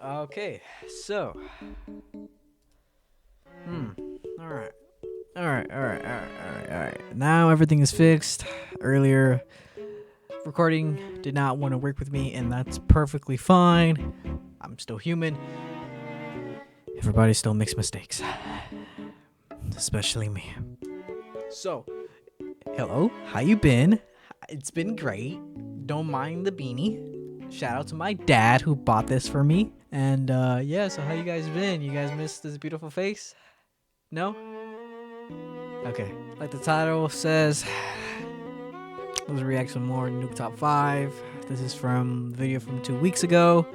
Okay, so. Alright. Alright. Now everything is fixed. Earlier, recording did not want to work with me, and that's perfectly fine. I'm still human. Everybody still makes mistakes. Especially me. So, hello, how you been? It's been great. Don't mind the beanie. Shout out to my dad who bought this for me. And yeah, so how you guys been? You guys missed this beautiful face? No? Okay. Like the title says, let's react some more Nuke Top 5. This is from video from 2 weeks ago.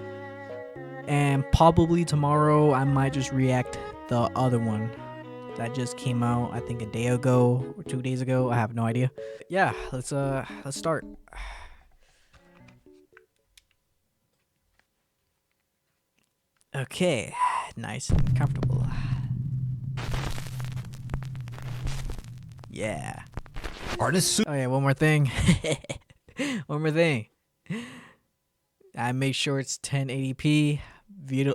And probably tomorrow I might just react the other one that just came out, I think a day ago or 2 days ago. I have no idea. Yeah, let's start. Okay, nice and comfortable. Yeah. Artist Oh yeah, one more thing. One more thing. I make sure it's 1080p video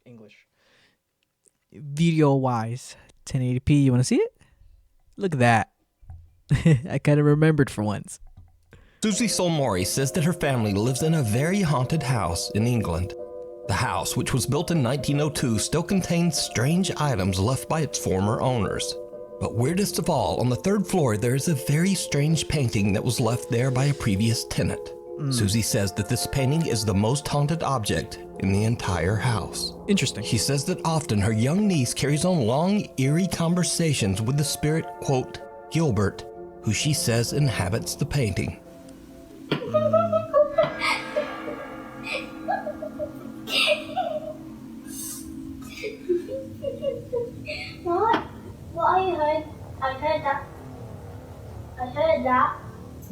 English. Video wise, 1080p. You want to see it? Look at that. I kind of remembered for once. Susie Solmori says that her family lives in a very haunted house in England. The house, which was built in 1902, still contains strange items left by its former owners. But weirdest of all, on the 3rd floor there is a very strange painting that was left there by a previous tenant. Susie says that this painting is the most haunted object in the entire house. Interesting. She says that often her young niece carries on long, eerie conversations with the spirit, quote, Gilbert, who she says inhabits the painting. What I heard? I heard that.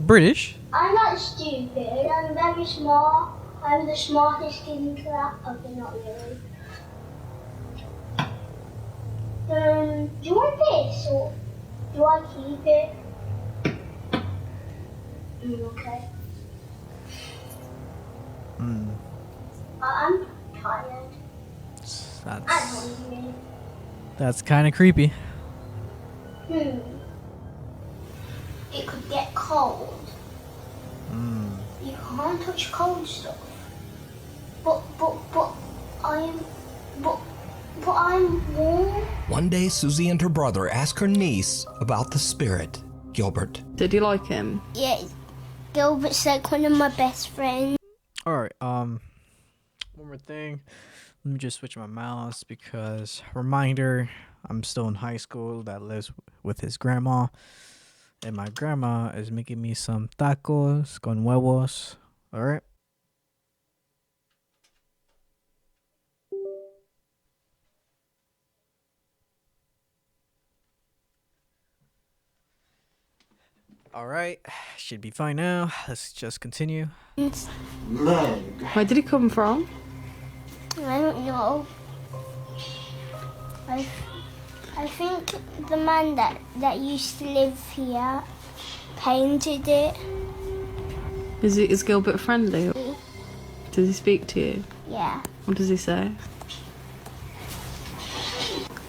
British? I'm not stupid. I'm very smart. I'm the smartest in class. Okay, not really. Do you want this or do I keep it? Okay. I'm tired. I'm hungry. That's kind of creepy. It could get cold. You can't touch cold stuff. But I'm warm. One day, Susie and her brother ask her niece about the spirit, Gilbert. Did you like him? Yeah, Gilbert's like one of my best friends. Alright, one more thing. Let me just switch my mouse because, reminder, I'm still in high school that lives with his grandma. And my grandma is making me some tacos con huevos. Alright? Alright, should be fine now. Let's just continue. Where did he come from? I don't know. I think the man that used to live here painted it. Is Gilbert friendly? Does he speak to you? Yeah, What does he say?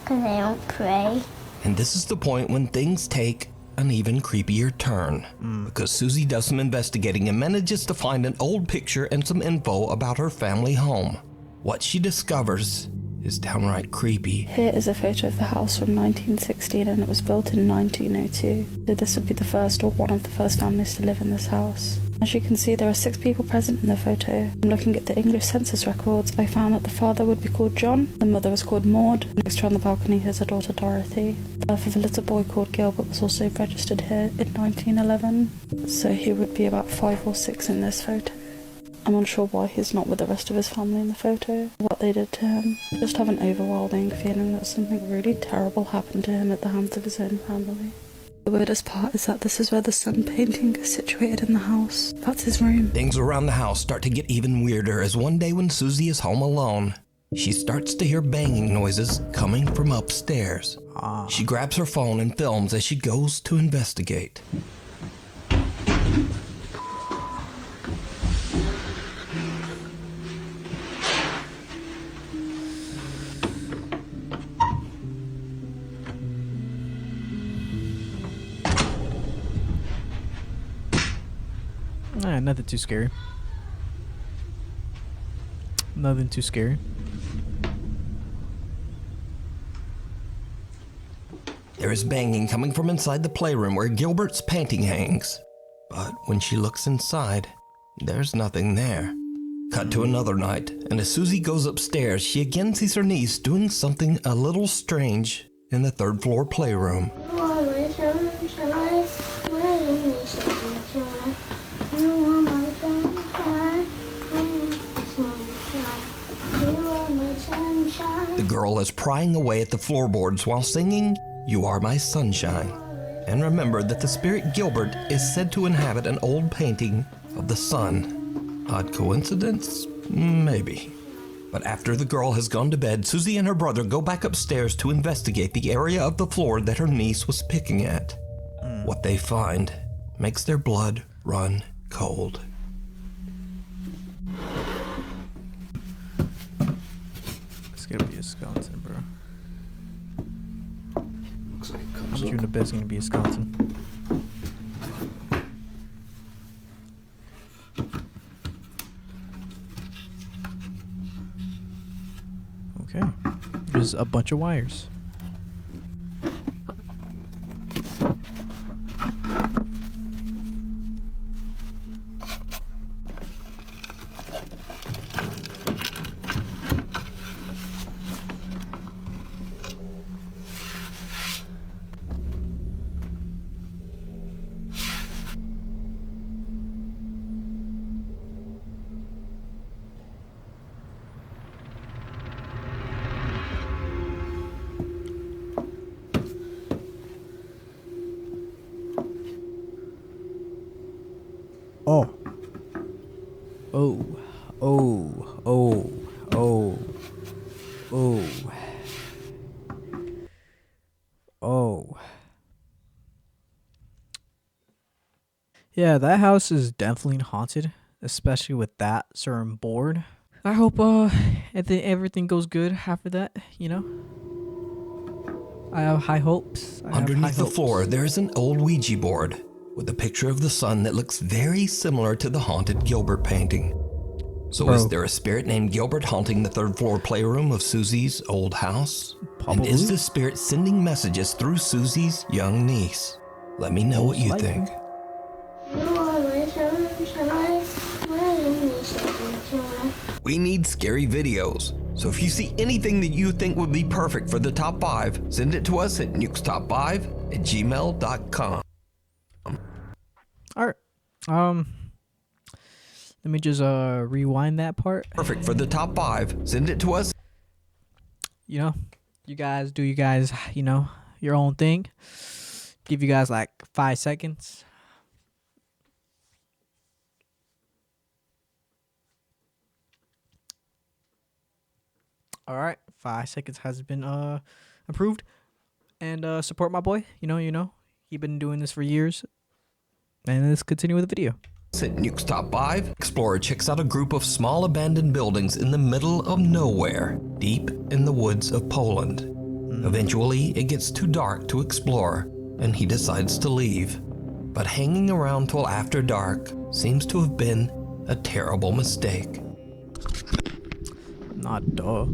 because I don't pray. And this is the point when things take an even creepier turn. Because Susie does some investigating and manages to find an old picture and some info about her family home. What she discovers is downright creepy. Here is a photo of the house from 1916 and it was built in 1902. So this would be the first or one of the first families to live in this house. As you can see, there are 6 people present in the photo. Looking at the English census records, I found that the father would be called John, the mother was called Maud, next to her on the balcony is her daughter Dorothy. The birth of a little boy called Gilbert was also registered here in 1911, so he would be about 5 or 6 in this photo. I'm unsure why he's not with the rest of his family in the photo, what they did to him. I just have an overwhelming feeling that something really terrible happened to him at the hands of his own family. The weirdest part is that this is where the sun painting is situated in the house. That's his room. Things around the house start to get even weirder as one day when Susie is home alone, she starts to hear banging noises coming from upstairs. She grabs her phone and films as she goes to investigate. nothing too scary. Nothing too scary. There is banging coming from inside the playroom where Gilbert's painting hangs. But when she looks inside, there's nothing there. Cut to another night, and as Susie goes upstairs, she again sees her niece doing something a little strange in the third floor playroom. The girl is prying away at the floorboards while singing, "You Are My Sunshine." And remember that the spirit Gilbert is said to inhabit an old painting of the sun. Odd coincidence? Maybe. But after the girl has gone to bed, Susie and her brother go back upstairs to investigate the area of the floor that her niece was picking at. What they find makes their blood run cold. It's gonna be a skeleton, bro. Looks like it comes I'm up. doing the best. It's gonna be a skeleton. Okay. There's a bunch of wires. Oh. Oh. Oh. Oh. Oh. Oh. Oh. Yeah, that house is definitely haunted, especially with that certain board. I hope everything goes good after that, you know? I have high hopes. Underneath the floor, there is an old Ouija board with a picture of the sun that looks very similar to the haunted Gilbert painting. So Bro. is there a spirit named Gilbert haunting the third floor playroom of Susie's old house? Probably. And is the spirit sending messages through Susie's young niece? Let me know what you likely. think. We need scary videos. So if you see anything that you think would be perfect for the top 5, send it to us at nukestop5@gmail.com. All right. Let me just rewind that part. Perfect for the top 5, send it to us. You know, you guys do you guys, you know, your own thing. Give you guys like 5 seconds. All right, 5 seconds has been approved. And support my boy. You know, he been doing this for years. And let's continue with the video. At Nuke's Top 5, Explorer checks out a group of small abandoned buildings in the middle of nowhere, deep in the woods of Poland. Eventually, it gets too dark to explore, and he decides to leave. But hanging around till after dark seems to have been a terrible mistake. Not duh.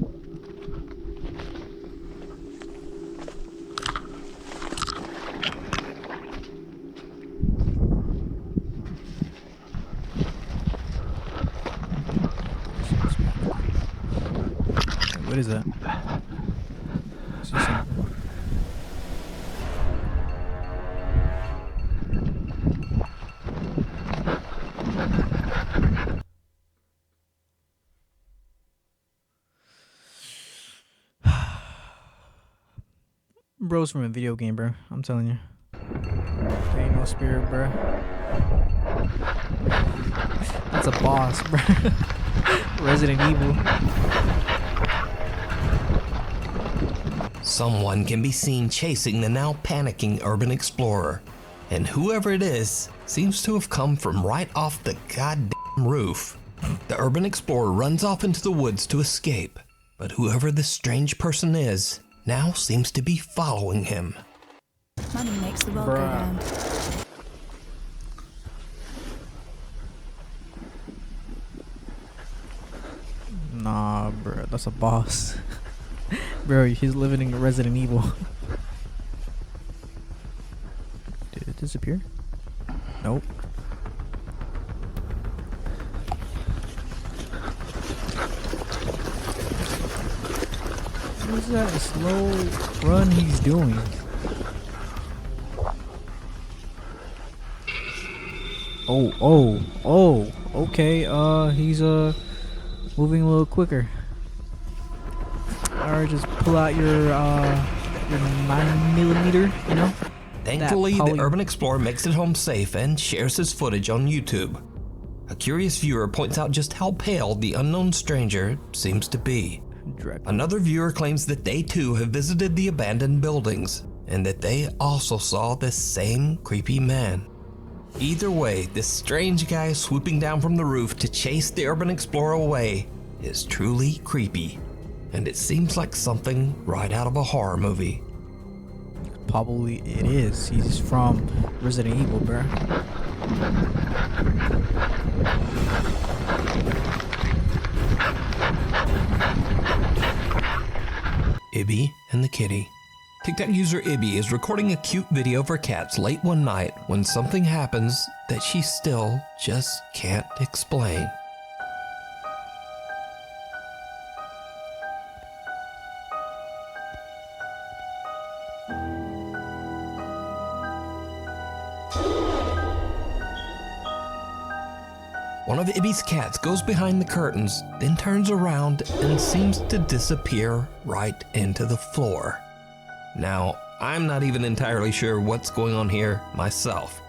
What is that? Is this something? Bros from a video game, bro. I'm telling you. There ain't no spirit, bro. That's a boss, bro. Resident Evil. Someone can be seen chasing the now panicking urban explorer, and whoever it is seems to have come from right off the goddamn roof. The urban explorer runs off into the woods to escape, but whoever this strange person is now seems to be following him. Money makes the world go Bruh. round. Nah, bro, that's a boss. Bro, he's living in Resident Evil. Did it disappear? Nope. What is that slow run he's doing? Oh, okay, he's moving a little quicker. Alright, just pull out your 9mm, you know? Thankfully, the urban explorer makes it home safe and shares his footage on YouTube. A curious viewer points out just how pale the unknown stranger seems to be. Another viewer claims that they too have visited the abandoned buildings and that they also saw this same creepy man. Either way, this strange guy swooping down from the roof to chase the urban explorer away is truly creepy, and it seems like something right out of a horror movie. Probably it is. He's from Resident Evil, bruh. Ibby and the kitty. TikTok user Ibby is recording a cute video of her cats late one night when something happens that she still just can't explain. One of Ibby's cats goes behind the curtains, then turns around and seems to disappear right into the floor. Now, I'm not even entirely sure what's going on here myself,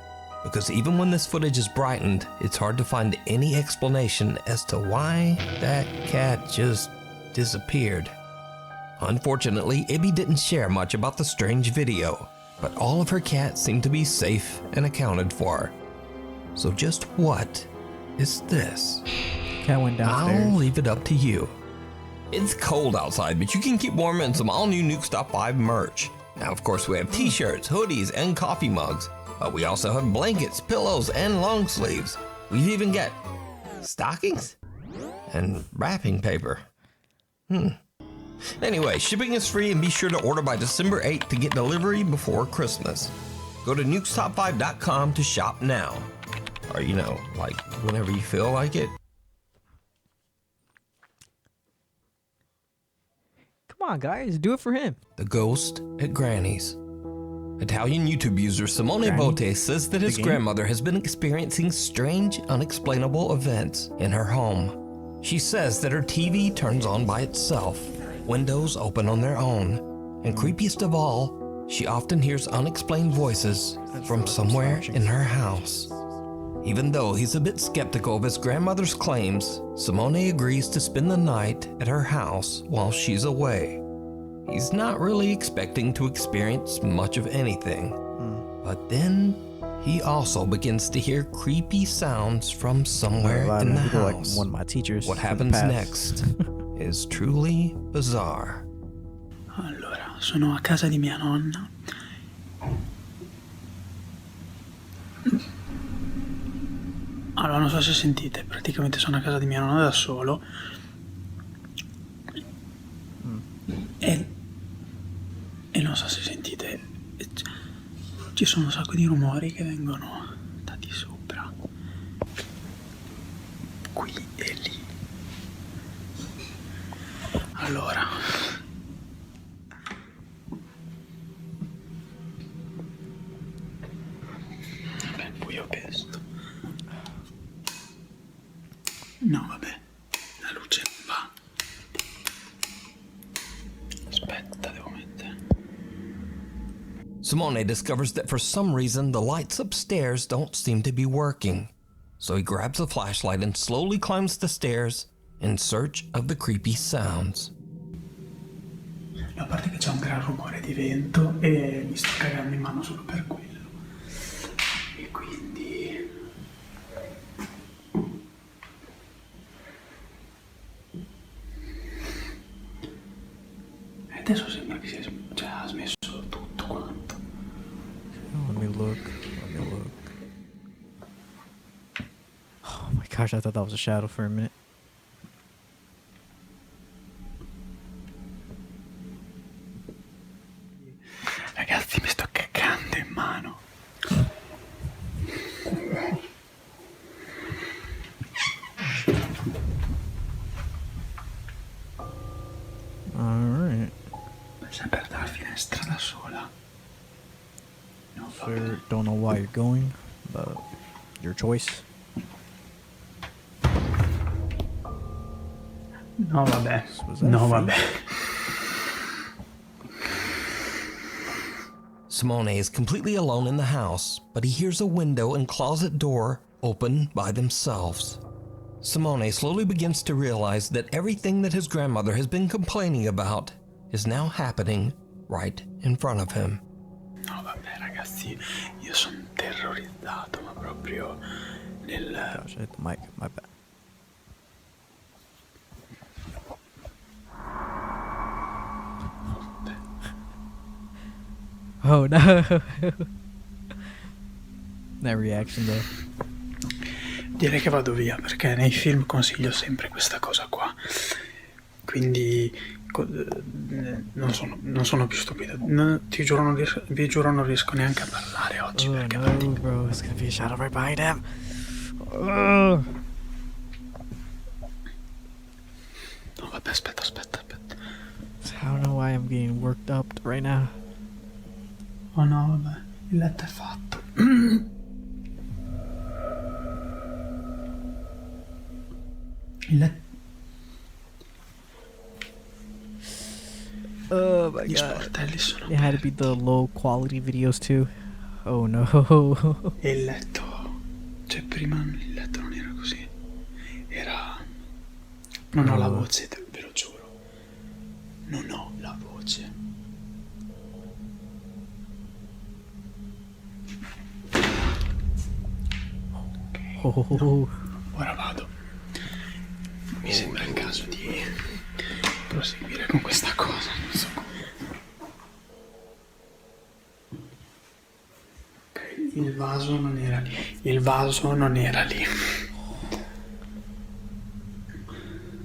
because even when this footage is brightened, it's hard to find any explanation as to why that cat just disappeared. Unfortunately, Ibby didn't share much about the strange video, but all of her cats seem to be safe and accounted for. So just what is this? Cat went downstairs. I'll leave it up to you. It's cold outside, but you can keep warm in some all-new Nuke Top 5 merch. Now, of course, we have t-shirts, hoodies, and coffee mugs, but we also have blankets, pillows, and long sleeves. We've even got stockings and wrapping paper. Anyway, shipping is free, and be sure to order by December 8th to get delivery before Christmas. Go to nukestop5.com to shop now. Or, you know, like whenever you feel like it. Come on, guys, do it for him. The Ghost at Granny's. Italian YouTube user Simone Botte says that his grandmother has been experiencing strange, unexplainable events in her home. She says that her TV turns on by itself, windows open on their own, and creepiest of all, she often hears unexplained voices from somewhere in her house. Even though he's a bit skeptical of his grandmother's claims, Simone agrees to spend the night at her house while she's away. He's not really expecting to experience much of anything, but then he also begins to hear creepy sounds from somewhere in the house. Like one of my teachers. What happens next is truly bizarre. Allora, sono a casa di mia nonna. Allora, non so se sentite, praticamente sono a casa di mia nonna da solo e non so se sentite, ci sono un sacco di rumori che vengono da di sopra, qui e lì. Allora, vabbè, buio pesto. No, vabbè, la luce non va. Aspetta, devo mettere. Simone discovers that for some reason the lights upstairs don't seem to be working. So he grabs a flashlight and slowly climbs the stairs in search of the creepy sounds. A parte che c'è un gran rumore di vento e mi sto cagando in mano solo per quello. E quindi... adesso sembra che ha smesso tutto quanto. Let me look. Oh my gosh, I thought that was a shadow for a minute. Sei per dalla finestra da sola. No, va bene. Sure, don't know why you're going, but your choice. No, vabbè. Was that a No, fake? vabbè. Simone is completely alone in the house, but he hears a window and closet door open by themselves. Simone slowly begins to realize that everything that his grandmother has been complaining about is now happening right in front of him. No, vabbè, ragazzi, io sono terrorizzato, ma proprio nel... Gosh, I hit the mic. My bad. Oh no! That reaction though. Direi che vado via, perché nei film consiglio sempre questa cosa qua. Quindi non sono più stupido. Ti giuro, vi giuro, non riesco neanche a parlare oggi, Oh perché no, bro! It's gonna be a shadow right behind him. Oh. No, vabbè, aspetta. I don't know why I'm getting worked up right now. Oh no, vabbè, il letto è fatto. Il letto... Oh my Gli god! sportelli sono It had to be the low quality videos too. Oh no! E il letto... Cioè, prima il letto non era così. Era... Non ho la voce, ve lo giuro. Non ho la voce. Oh. Ora vado. Mi sembra il caso di proseguire con questa cosa, non so come. Ok, il vaso non era lì. Il vaso non era lì.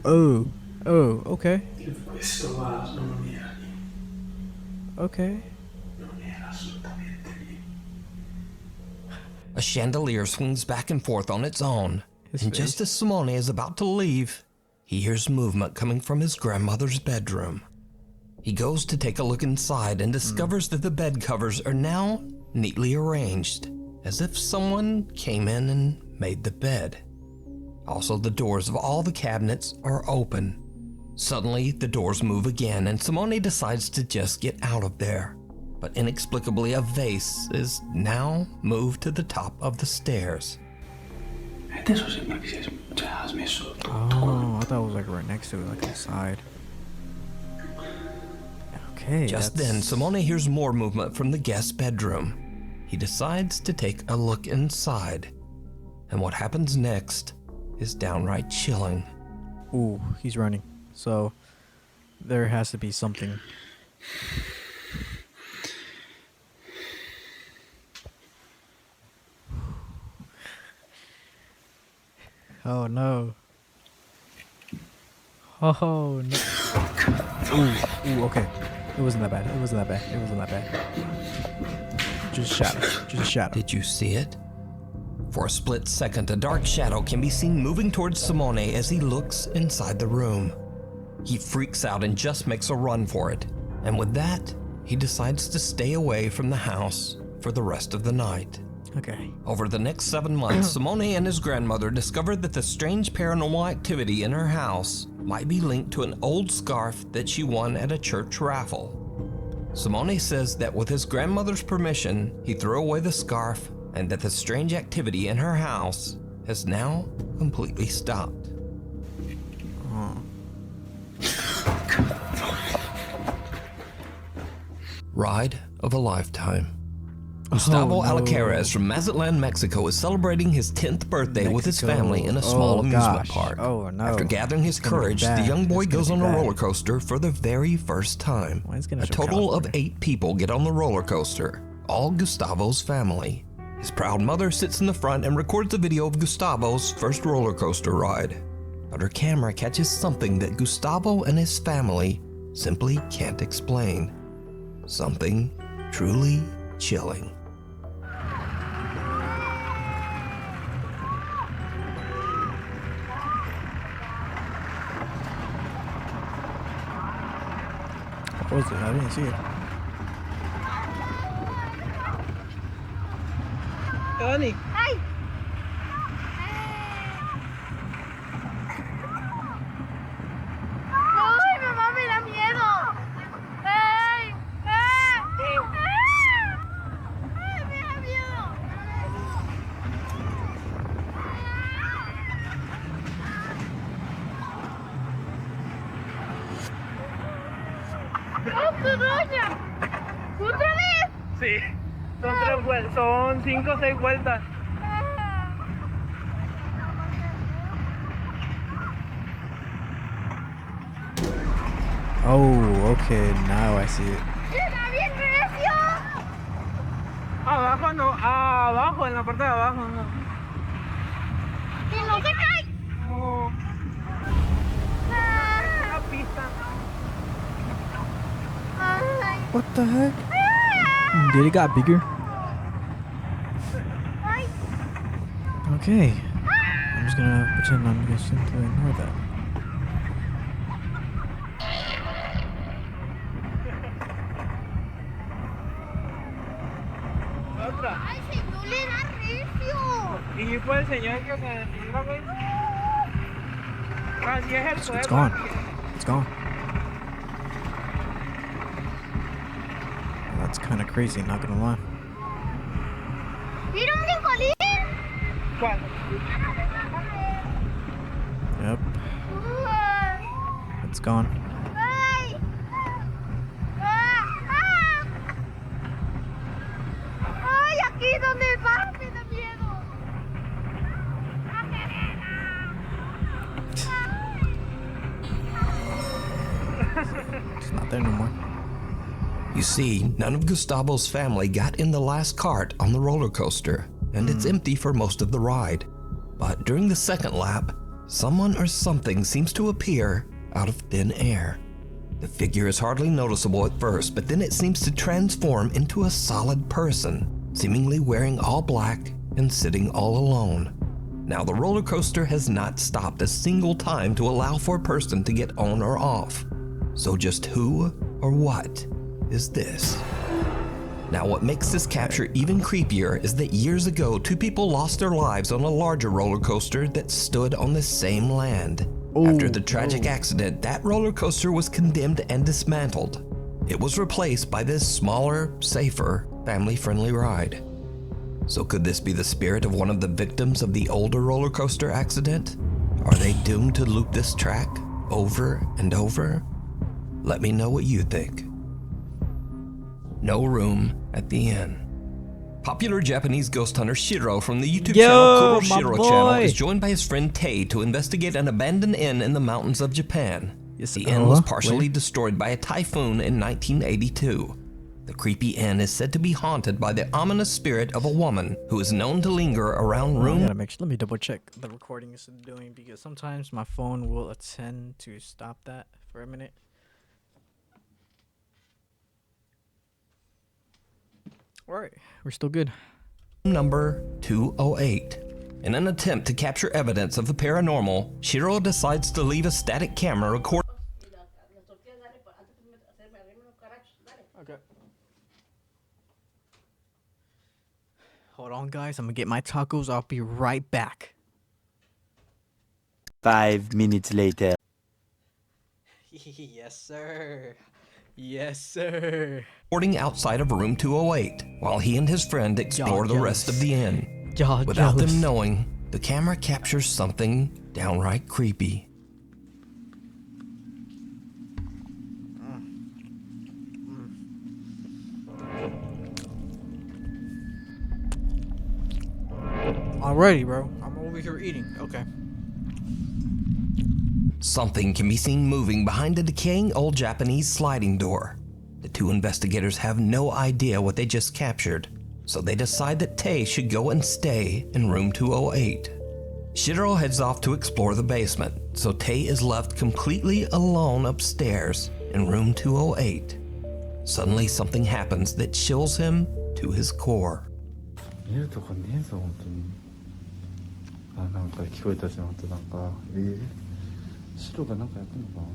Oh, okay. Questo vaso non era lì. Okay. Non era assolutamente lì. A chandelier swings back and forth on its own, His and face. just as Simone is about to leave, he hears movement coming from his grandmother's bedroom. He goes to take a look inside and discovers that the bed covers are now neatly arranged, as if someone came in and made the bed. Also, the doors of all the cabinets are open. Suddenly, the doors move again, and Simone decides to just get out of there. But inexplicably, a vase is now moved to the top of the stairs. E adesso sembra che ha smesso tutto. Oh, I thought it was like right next to it, like on the side. Okay. Just that's- then, Simone hears more movement from the guest's bedroom. He decides to take a look inside, and what happens next is downright chilling. Ooh, he's running. So there has to be something. Oh no. Oh no. Ooh, okay. It wasn't that bad. It wasn't that bad. Just shadow. Just shadow. Did you see it? For a split second, a dark shadow can be seen moving towards Simone as he looks inside the room. He freaks out and just makes a run for it. And with that, he decides to stay away from the house for the rest of the night. Okay. Over the next 7 months, Simone and his grandmother discovered that the strange paranormal activity in her house might be linked to an old scarf that she won at a church raffle. Simone says that with his grandmother's permission, he threw away the scarf and that the strange activity in her house has now completely stopped. Ride of a lifetime. Gustavo no. Alcaraz from Mazatlan, Mexico is celebrating his 10th birthday with his family in a small Oh, amusement gosh. park. Oh, no. After gathering his It's gonna be courage, the bad. young boy It's gonna goes be on a bad. roller coaster for the very first time. Why is it gonna A show total of California? 8 people get on the roller coaster, all Gustavo's family. His proud mother sits in the front and records a video of Gustavo's first roller coaster ride. But her camera catches something that Gustavo and his family simply can't explain. Something truly chilling. was it? I didn't see it. Honey. ¡Ay, mamá, me da miedo! ¡Ay! ¡Ay! ¡Ay, me da miedo! ¡Otra doña! ¿Otra vez? Sí. Son 5 o 6 vueltas. Oh, okay. Now I see it. ¡Está bien recio! Abajo no, abajo, en la parte de abajo no. ¡Que no se cae! No. Una pista. ¡Ay! What the heck? Did it got bigger? ¡Ay! Okay. I'm just gonna pretend I'm just simply ignore that. Otra. ¡Ay, señor, le da recio! Y fue el señor que se detuvo, güey. Así es el It's fuego. gone. It's gone. That's kind of crazy, not gonna lie. ¡Mira un brincolín! ¿Cuál? Yep, ¡Ay! it's gone. ¡Ay! ¡Ah! ¡Ah! ¡Ay, aquí donde va! ¡Me da miedo! It's not there no more. You see, none of Gustavo's family got in the last cart on the roller coaster, and it's empty for most of the ride. But during the second lap, someone or something seems to appear out of thin air. The figure is hardly noticeable at first, but then it seems to transform into a solid person, seemingly wearing all black and sitting all alone. Now, the roller coaster has not stopped a single time to allow for a person to get on or off. So just who or what is this? Now, what makes this capture even creepier is that years ago, 2 people lost their lives on a larger roller coaster that stood on the same land. After the tragic accident, that roller coaster was condemned and dismantled. It was replaced by this smaller, safer, family-friendly ride. So could this be the spirit of one of the victims of the older roller coaster accident? Are they doomed to loop this track over and over? Let me know what you think. No room at the inn. Popular Japanese ghost hunter Shiro from the YouTube channel Kuro my Shiro boy. channel is joined by his friend Tei to investigate an abandoned inn in the mountains of Japan. Yes, The inn was where? partially destroyed by a typhoon in 1982. The creepy inn is said to be haunted by the ominous spirit of a woman who is known to linger around I room gotta make sure. Let me double check the recording is doing, because sometimes my phone will tend to stop that for a minute. Alright, we're still good. number 208. In an attempt to capture evidence of the paranormal, Shiro decides to leave a static camera recording. Okay. Hold on, guys. I'm gonna get my tacos. I'll be right back. 5 minutes later. Yes, sir. Yes, sir. Outside of room 208 while he and his friend explore the rest of the inn. Y'all Without jealous. them knowing, the camera captures something downright creepy. Alrighty, bro. I'm over here eating. Okay. Something can be seen moving behind a decaying old Japanese sliding door. The 2 investigators have no idea what they just captured, so they decide that Tei should go and stay in room 208. Shiro heads off to explore the basement, so Tei is left completely alone upstairs in room 208. Suddenly something happens that chills him to his core. 見るとこねえぞ本当に。あ、なんか聞こえたしまった。なんか白がなんかやってんのかな。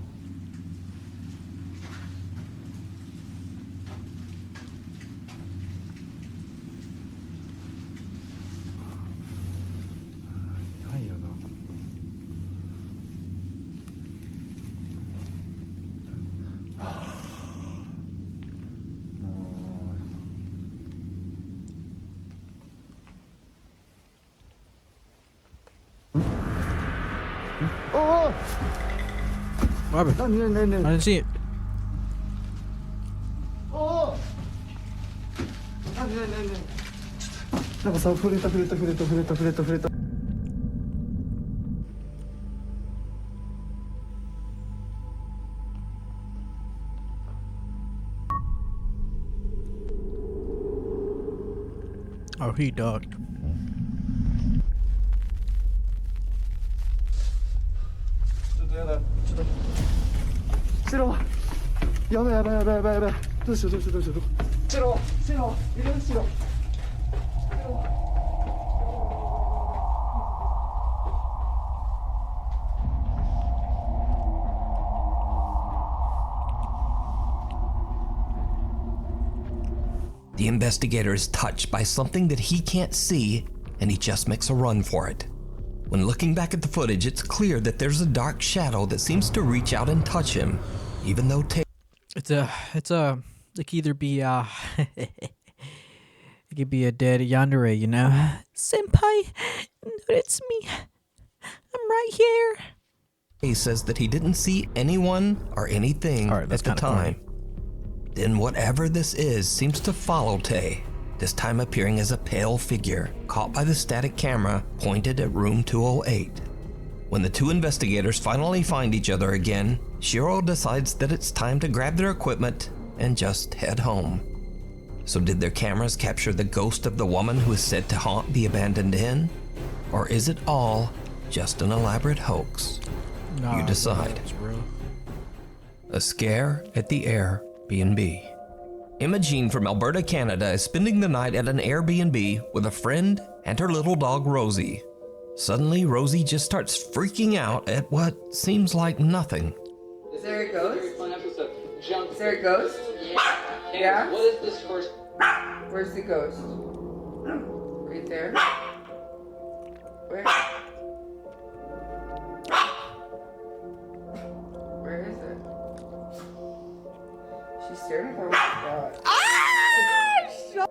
What happened? I didn't see it. Oh, he ducked. 싫어. 야배. どうしよう。싫어. 이건 싫어. The investigator is touched by something that he can't see, and he just makes a run for it. When looking back at the footage, it's clear that there's a dark shadow that seems to reach out and touch him, even though It could either be it could be a dead yandere, you know. Senpai, it's me. I'm right here. He says that he didn't see anyone or anything Alright, at that's the kinda time. funny. Then whatever this is seems to follow Tay, this time appearing as a pale figure caught by the static camera pointed at room 208. When the two investigators finally find each other again, Shiro decides that it's time to grab their equipment and just head home. So did their cameras capture the ghost of the woman who is said to haunt the abandoned inn? Or is it all just an elaborate hoax? Nah, You decide. It's real. A scare at the Airbnb. Imogene from Alberta, Canada is spending the night at an Airbnb with a friend and her little dog Rosie. Suddenly, Rosie just starts freaking out at what seems like nothing. Is there a ghost? Is there a ghost? Yeah? What is this first? Where's the ghost? Right there? Where? Where is it? She's staring at her with the dog.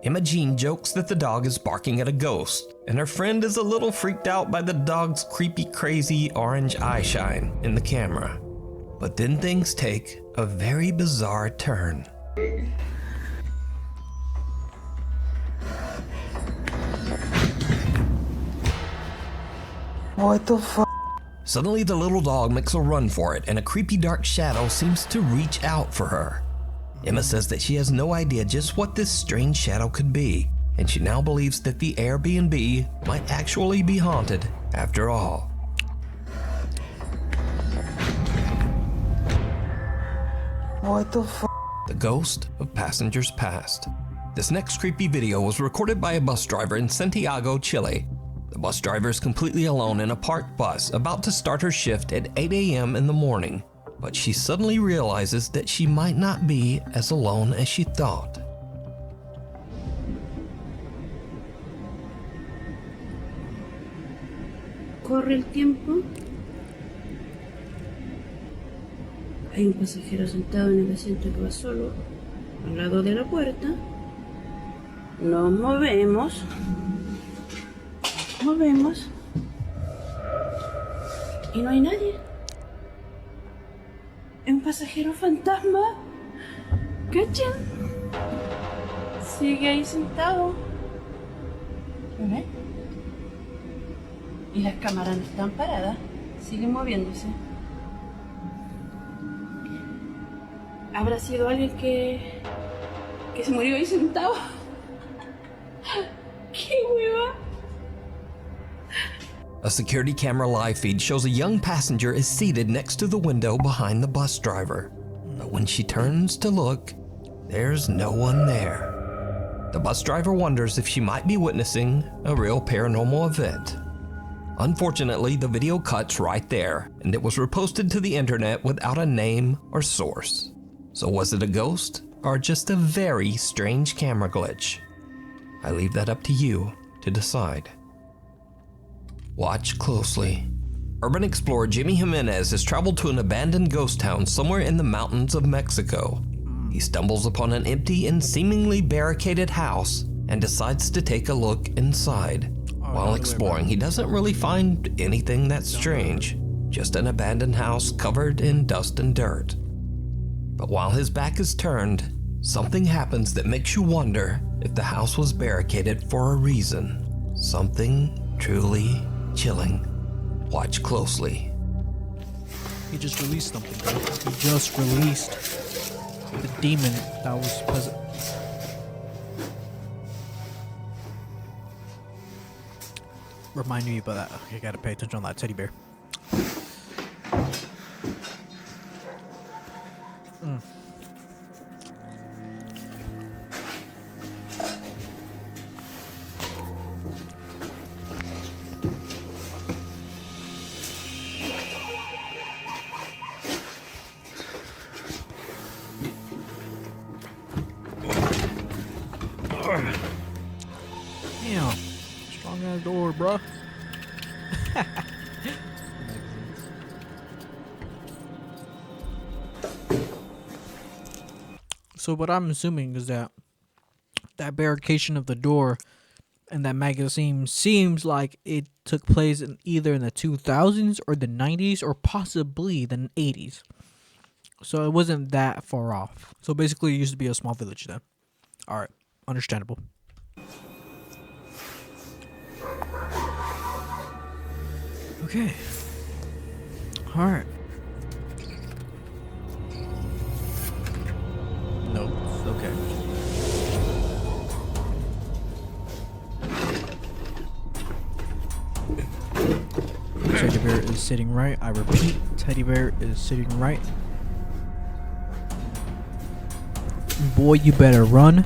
Imogene jokes that the dog is barking at a ghost, and her friend is a little freaked out by the dog's creepy, crazy orange eye shine in the camera. But then things take a very bizarre turn. What the fuck? Suddenly, the little dog makes a run for it, and a creepy dark shadow seems to reach out for her. Emma says that she has no idea just what this strange shadow could be, and she now believes that the Airbnb might actually be haunted after all. What the fuck? The ghost of passengers past. This next creepy video was recorded by a bus driver in Santiago, Chile. The bus driver is completely alone in a parked bus about to start her shift at 8 a.m. in the morning, but she suddenly realizes that she might not be as alone as she thought. Corre el tiempo. Hay un pasajero sentado en el asiento que va solo, al lado de la puerta. Nos movemos. Y no hay nadie. Es un pasajero fantasma. ¿Cachan? Sigue ahí sentado. ¿Lo ven? Y las cámaras no están paradas. Siguen moviéndose. ¿Habrá sido alguien que se murió ahí sentado? ¡Qué hueva! A security camera live feed shows a young passenger is seated next to the window behind the bus driver. But when she turns to look, there's no one there. The bus driver wonders if she might be witnessing a real paranormal event. Unfortunately, the video cuts right there, and it was reposted to the internet without a name or source. So was it a ghost, or just a very strange camera glitch? I leave that up to you to decide. Watch closely. Urban explorer Jimmy Jimenez has traveled to an abandoned ghost town somewhere in the mountains of Mexico. He stumbles upon an empty and seemingly barricaded house and decides to take a look inside. While exploring, he doesn't really find anything that strange. just an abandoned house covered in dust and dirt. But while his back is turned, something happens that makes you wonder if the house was barricaded for a reason. Something truly chilling. Watch closely. He just released something, bro. He just released the demon that was present. Remind me about that. Okay, gotta pay attention on that teddy bear. Damn. Strong ass door, bruh. So what I'm assuming is that barricading of the door and that magazine seems like it took place in either in the 2000s or the 90s or possibly the 80s. So it wasn't that far off. So basically it used to be a small village then. Alright, understandable. Okay. Alright. No, okay. Teddy bear is sitting right. I repeat, teddy bear is sitting right. Boy, you better run.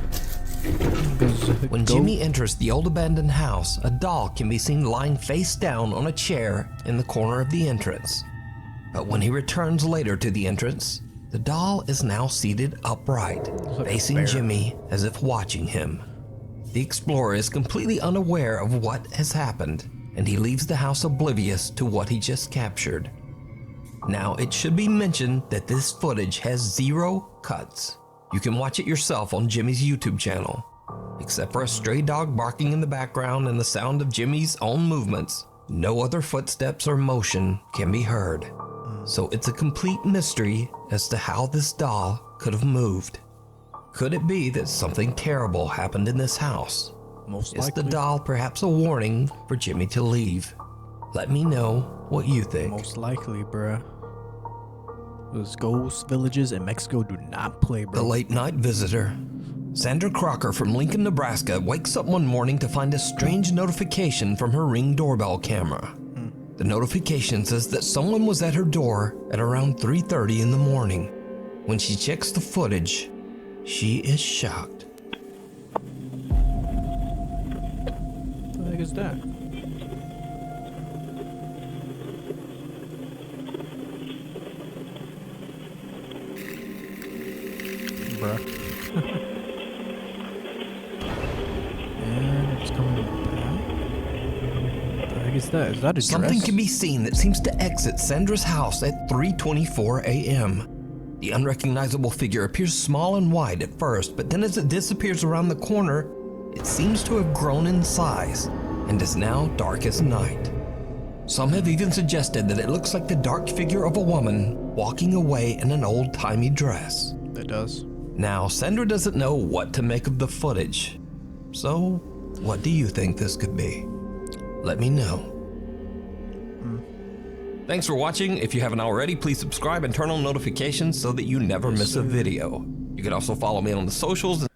When Jimmy enters the old abandoned house, a doll can be seen lying face down on a chair in the corner of the entrance. But when he returns later to the entrance, the doll is now seated upright, facing Jimmy as if watching him. The explorer is completely unaware of what has happened, and he leaves the house oblivious to what he just captured. Now, it should be mentioned that this footage has 0 cuts. You can watch it yourself on Jimmy's YouTube channel. Except for a stray dog barking in the background and the sound of Jimmy's own movements, no other footsteps or motion can be heard. So it's a complete mystery as to how this doll could have moved. Could it be that something terrible happened in this house? Most Is likely. the doll perhaps a warning for Jimmy to leave? Let me know what you think. Most likely, bruh. Those ghost villages in Mexico do not play, bro. The late night visitor. Sandra Crocker from Lincoln, Nebraska wakes up one morning to find a strange notification from her Ring doorbell camera. The notification says that someone was at her door at around 3:30 in the morning. When she checks the footage, she is shocked. What the heck is that? Bruh. And it's coming back. What the heck is that? Is that a dress? Something can be seen that seems to exit Sandra's house at 3:24 a.m. The unrecognizable figure appears small and wide at first, but then as it disappears around the corner, it seems to have grown in size and is now dark as night. Some have even suggested that it looks like the dark figure of a woman walking away in an old-timey dress. It does. Now, Sandra doesn't know what to make of the footage. So, what do you think this could be? Let me know. Thanks for watching. If you haven't already, please subscribe and turn on notifications so that you never miss a video. You can also follow me on the socials.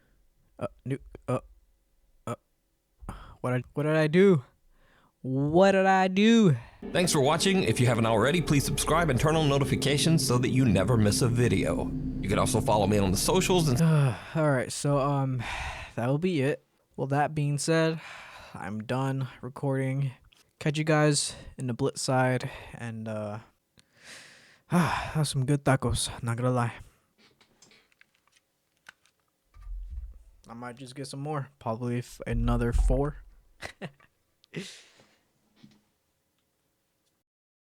What did I do? What did I do? Thanks for watching. If you haven't already, please subscribe and turn on notifications so that you never miss a video. You can also follow me on the socials. Alright, so that will be it. Well, that being said, I'm done recording. Catch you guys in the Blitz side, and that's some good tacos, not gonna lie. I might just get some more, probably another 4.